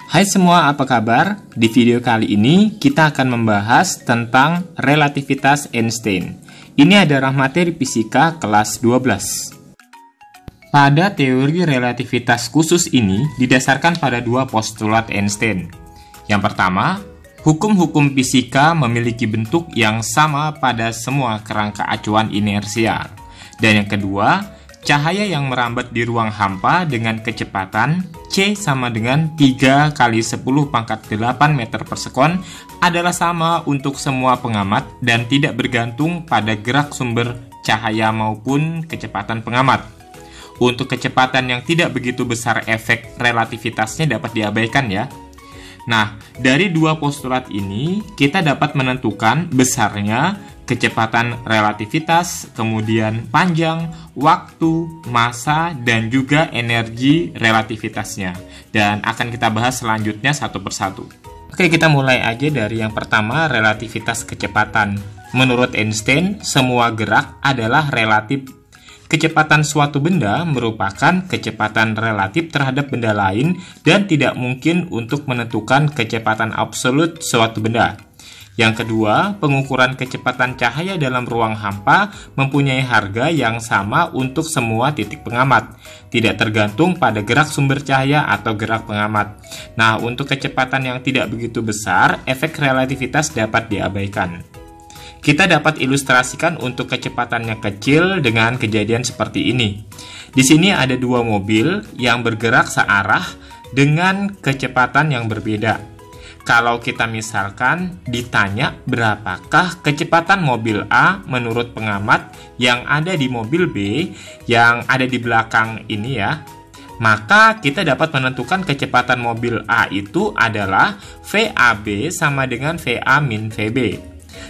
Hai semua, apa kabar? Di video kali ini kita akan membahas tentang relativitas Einstein. Ini adalah materi fisika kelas 12. Pada teori relativitas khusus ini didasarkan pada dua postulat Einstein. Yang pertama, hukum-hukum fisika memiliki bentuk yang sama pada semua kerangka acuan inersial. Dan yang kedua, cahaya yang merambat di ruang hampa dengan kecepatan C sama dengan 3 kali 10 pangkat 8 meter per sekon adalah sama untuk semua pengamat dan tidak bergantung pada gerak sumber cahaya maupun kecepatan pengamat. Untuk kecepatan yang tidak begitu besar, efek relativitasnya dapat diabaikan ya. Nah, dari dua postulat ini kita dapat menentukan besarnya kecepatan relativitas, kemudian panjang, waktu, massa, dan juga energi relativitasnya. Dan akan kita bahas selanjutnya satu persatu. Oke, kita mulai aja dari yang pertama, relativitas kecepatan. Menurut Einstein, semua gerak adalah relatif. Kecepatan suatu benda merupakan kecepatan relatif terhadap benda lain dan tidak mungkin untuk menentukan kecepatan absolut suatu benda. Yang kedua, pengukuran kecepatan cahaya dalam ruang hampa mempunyai harga yang sama untuk semua titik pengamat, tidak tergantung pada gerak sumber cahaya atau gerak pengamat. Nah, untuk kecepatan yang tidak begitu besar, efek relativitas dapat diabaikan. Kita dapat ilustrasikan untuk kecepatan yang kecil dengan kejadian seperti ini. Di sini ada dua mobil yang bergerak searah dengan kecepatan yang berbeda. Kalau kita misalkan ditanya berapakah kecepatan mobil A menurut pengamat yang ada di mobil B yang ada di belakang ini ya, maka kita dapat menentukan kecepatan mobil A itu adalah VAB sama dengan VA min VB.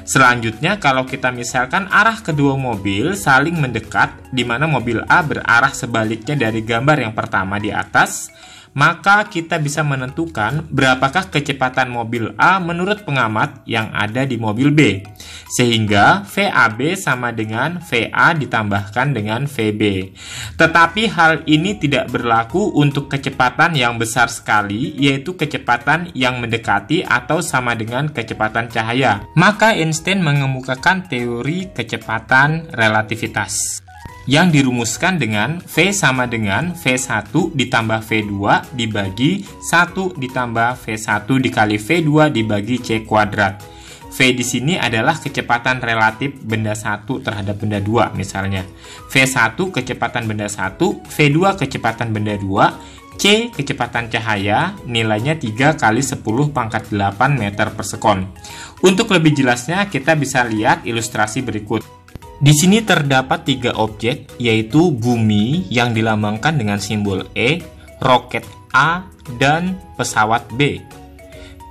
Selanjutnya, kalau kita misalkan arah kedua mobil saling mendekat, di mana mobil A berarah sebaliknya dari gambar yang pertama di atas, maka kita bisa menentukan berapakah kecepatan mobil A menurut pengamat yang ada di mobil B. Sehingga VAB sama dengan VA ditambahkan dengan VB. Tetapi hal ini tidak berlaku untuk kecepatan yang besar sekali, yaitu kecepatan yang mendekati atau sama dengan kecepatan cahaya. Maka Einstein mengemukakan teori kecepatan relativitas yang dirumuskan dengan V sama dengan V1 ditambah V2 dibagi 1 ditambah V1 dikali V2 dibagi C kuadrat. V di sini adalah kecepatan relatif benda 1 terhadap benda 2 misalnya. V1 kecepatan benda 1, V2 kecepatan benda 2, C kecepatan cahaya nilainya 3 kali 10 pangkat 8 meter per sekon. Untuk lebih jelasnya kita bisa lihat ilustrasi berikut. Di sini terdapat tiga objek, yaitu bumi yang dilambangkan dengan simbol E, roket A, dan pesawat B.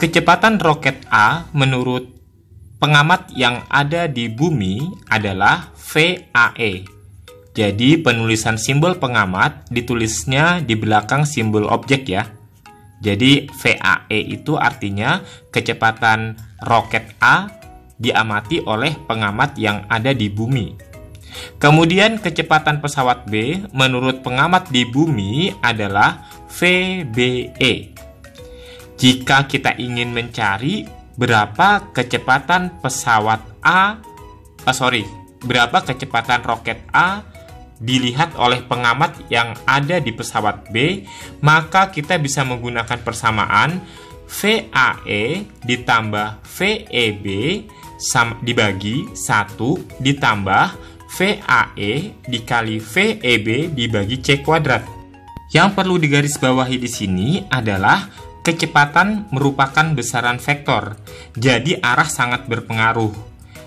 Kecepatan roket A menurut pengamat yang ada di bumi adalah VAE. Jadi penulisan simbol pengamat ditulisnya di belakang simbol objek ya. Jadi VAE itu artinya kecepatan roket A diamati oleh pengamat yang ada di bumi. Kemudian kecepatan pesawat B menurut pengamat di bumi adalah VBE. Jika kita ingin mencari berapa kecepatan pesawat berapa kecepatan roket A dilihat oleh pengamat yang ada di pesawat B, maka kita bisa menggunakan persamaan VAE ditambah VEB dibagi 1 ditambah VAE dikali VEB dibagi C kuadrat. Yang perlu digarisbawahi di sini adalah kecepatan merupakan besaran vektor, jadi arah sangat berpengaruh.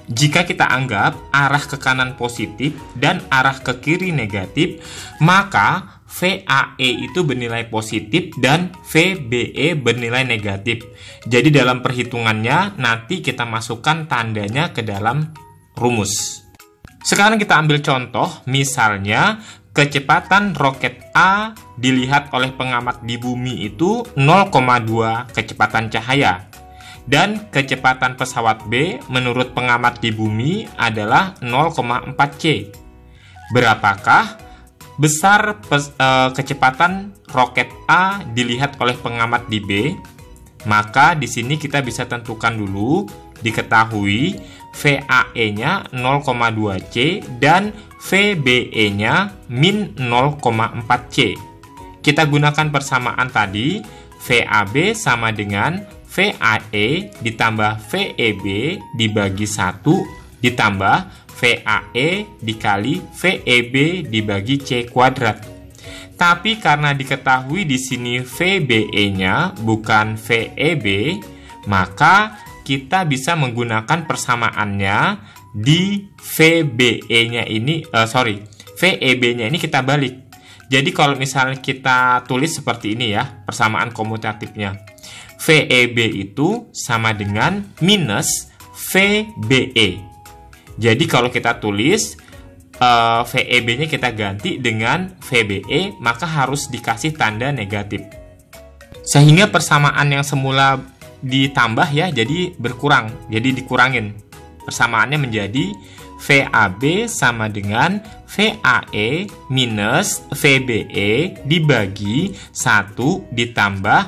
Jika kita anggap arah ke kanan positif dan arah ke kiri negatif, maka VAE itu bernilai positif dan VBE bernilai negatif. Jadi dalam perhitungannya nanti kita masukkan tandanya ke dalam rumus. Sekarang kita ambil contoh, misalnya kecepatan roket A dilihat oleh pengamat di bumi itu 0,2 kecepatan cahaya. Dan kecepatan pesawat B menurut pengamat di bumi adalah 0,4 C. Berapakah Besar kecepatan roket A dilihat oleh pengamat di B, maka di sini kita bisa tentukan dulu, diketahui VAE-nya 0,2 C dan VBE-nya min 0,4 C. Kita gunakan persamaan tadi, VAB sama dengan VAE ditambah VEB dibagi 1 ditambah VAE dikali VEB dibagi C kuadrat. Tapi karena diketahui di sini VBE-nya bukan VEB, maka kita bisa menggunakan persamaannya di VBE-nya ini, VEB-nya ini kita balik. Jadi kalau misalnya kita tulis seperti ini ya, persamaan komutatifnya. VEB itu sama dengan minus VBE. Jadi kalau kita tulis VEB-nya kita ganti dengan VBE, maka harus dikasih tanda negatif. Sehingga persamaan yang semula ditambah ya, jadi berkurang, jadi dikurangin. Persamaannya menjadi VAB sama dengan VAE minus VBE dibagi 1 ditambah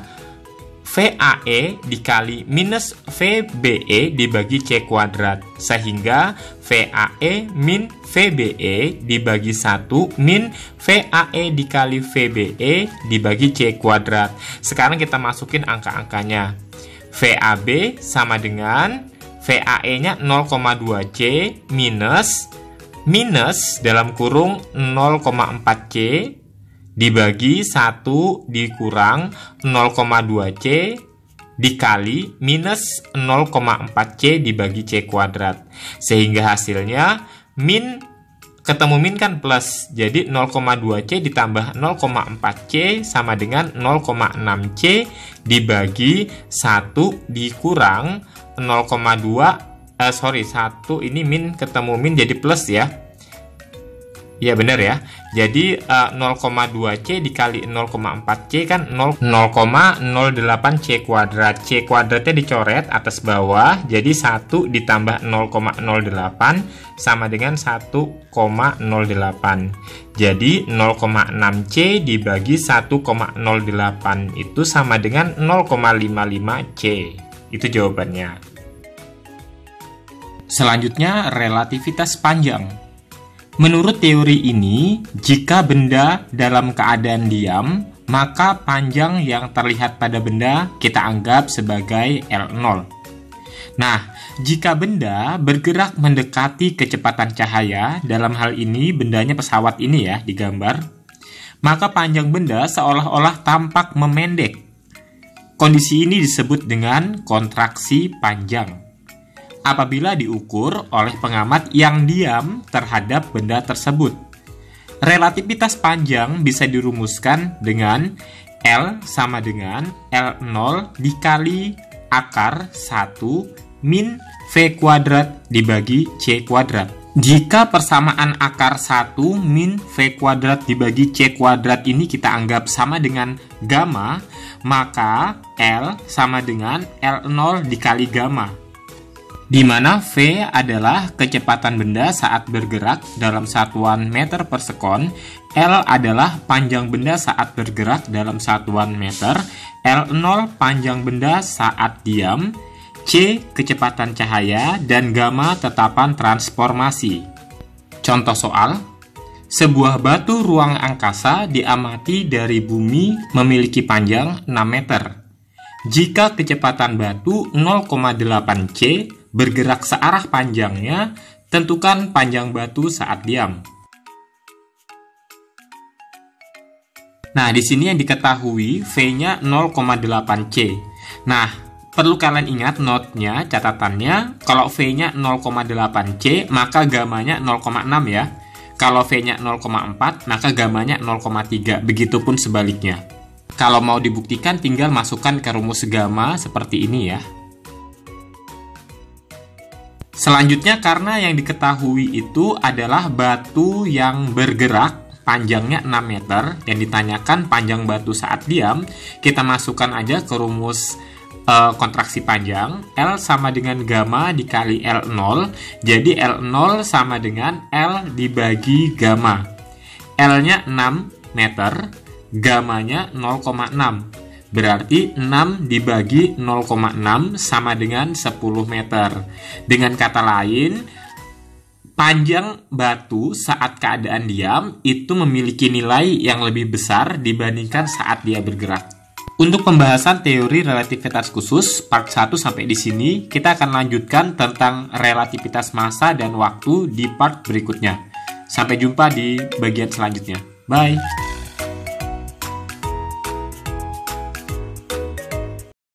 VAE dikali minus VBE dibagi C kuadrat, sehingga VAE min VBE dibagi 1 min VAE dikali VBE dibagi C kuadrat. Sekarang kita masukin angka-angkanya. VAB sama dengan VAE-nya 0,2 C minus dalam kurung 0,4 C dibagi 1 dikurang 0,2 C dikali minus 0,4 C dibagi C kuadrat. Sehingga hasilnya min, ketemu min kan plus, jadi 0,2 C ditambah 0,4 C sama dengan 0,6 C dibagi 1 dikurang 1 ini min ketemu min jadi plus ya. Ya benar ya. Jadi 0,2 C dikali 0,4 C kan 0,08 C kuadrat. C kuadratnya dicoret atas bawah. Jadi 1 ditambah 0,08 sama dengan 1,08. Jadi 0,6 C dibagi 1,08 itu sama dengan 0,55 C. Itu jawabannya. Selanjutnya relativitas panjang. Menurut teori ini, jika benda dalam keadaan diam, maka panjang yang terlihat pada benda kita anggap sebagai L0. Nah, jika benda bergerak mendekati kecepatan cahaya, dalam hal ini bendanya pesawat ini ya, digambar, maka panjang benda seolah-olah tampak memendek. Kondisi ini disebut dengan kontraksi panjang. Apabila diukur oleh pengamat yang diam terhadap benda tersebut. Relativitas panjang bisa dirumuskan dengan L sama dengan L0 dikali akar 1 min V kuadrat dibagi C kuadrat. Jika persamaan akar 1 min V kuadrat dibagi C kuadrat ini kita anggap sama dengan gamma, maka L sama dengan L0 dikali gamma, di mana V adalah kecepatan benda saat bergerak dalam satuan meter per sekon, L adalah panjang benda saat bergerak dalam satuan meter, L0 panjang benda saat diam, C kecepatan cahaya, dan gamma tetapan transformasi. Contoh soal, sebuah batu ruang angkasa diamati dari bumi memiliki panjang 6 meter. Jika kecepatan batu 0,8 C bergerak searah panjangnya, tentukan panjang batu saat diam. Nah, di sini yang diketahui V-nya 0,8 C. Nah, perlu kalian ingat note-nya, catatannya, kalau V-nya 0,8 C, maka gamanya 0,6 ya. Kalau V-nya 0,4, maka gamanya 0,3. Begitupun sebaliknya. Kalau mau dibuktikan, tinggal masukkan ke rumus gamma seperti ini ya. Selanjutnya, karena yang diketahui itu adalah batu yang bergerak, panjangnya 6 meter, yang ditanyakan panjang batu saat diam, kita masukkan aja ke rumus kontraksi panjang. L sama dengan gamma dikali L0, jadi L0 sama dengan L dibagi gamma. L-nya 6 meter, gamanya 0,6. Berarti 6 dibagi 0,6 sama dengan 10 meter. Dengan kata lain, panjang batu saat keadaan diam itu memiliki nilai yang lebih besar dibandingkan saat dia bergerak. Untuk pembahasan teori relativitas khusus part 1 sampai di sini, kita akan lanjutkan tentang relativitas massa dan waktu di part berikutnya. Sampai jumpa di bagian selanjutnya. Bye!